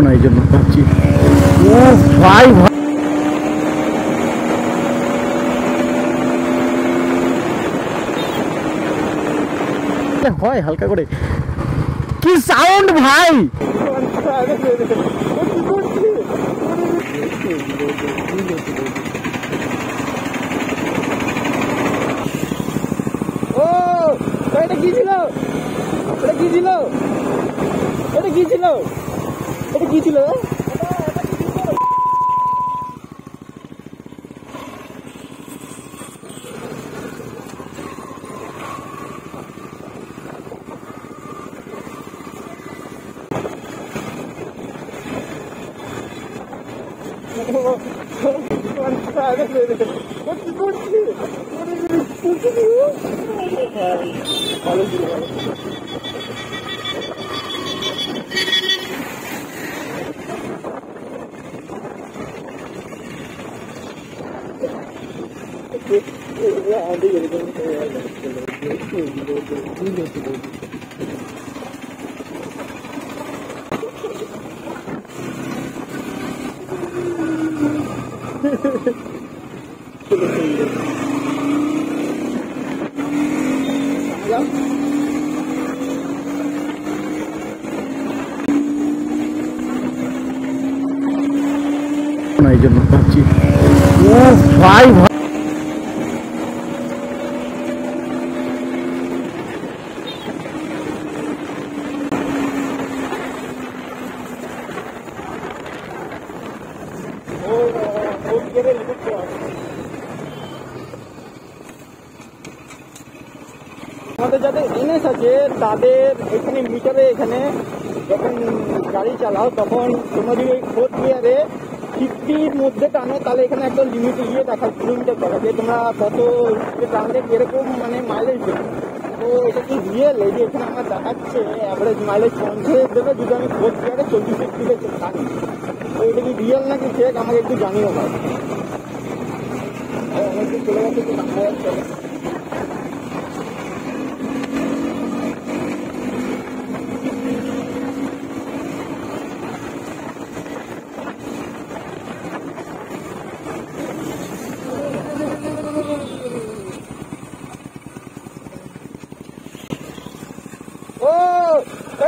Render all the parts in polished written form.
না এই জন্য ভাবছি ও ভাই হয় হালকা করে কি সাউন্ড ভাই ও এটা কি ছিল এটা কি ছিল এটা কি ছিল এটা কি ছিল না এই জন্য ভাবছি ও ভাই আমাদের যাদের এনএস আছে তাদের এখানে মিটারে এখানে যখন গাড়ি চালাও তখন তোমরা যদি ওই 4th গিয়ারে 50-র মধ্যে টানো তাহলে এখানে একটা লিমিট ইয়ে দেখা কিলোমিটার দেখা যে তোমরা কত টানলে এরকম মানে মাইলেজ দেবে। তো এটা কি রিয়েল এই যে এখানে আমার দেখাচ্ছে অ্যাভারেজ মাইলেজ 50 দেবে যদি আমি 4th গিয়ারে 40 স্পিডে টানি। তো এটা কি রিয়েল নাকি ফেক আমাকে একটু জানিও ভাই। অনেকদিন চলে গেছে একটু জানা যাচ্ছে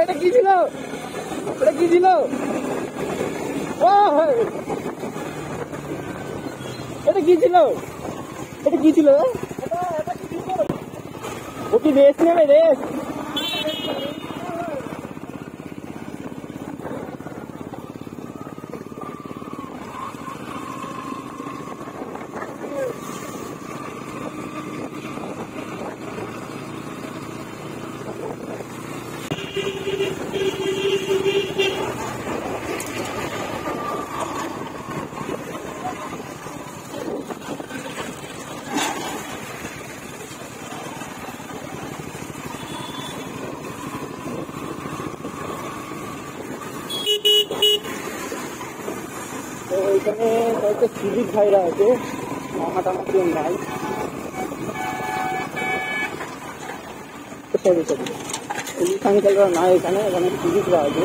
এটা কি ছিল এটা কি ছিল ও এটা কি ছিল এটা কি ছিল ও কি রেস নেবে রেস তো এখানে কয়েকটা সিভিক ভাইরা আছে মামাটামাটি ভাই সরি পুলিশ আঙ্কেলরা না এখানে এখানে সিভিকরা আছে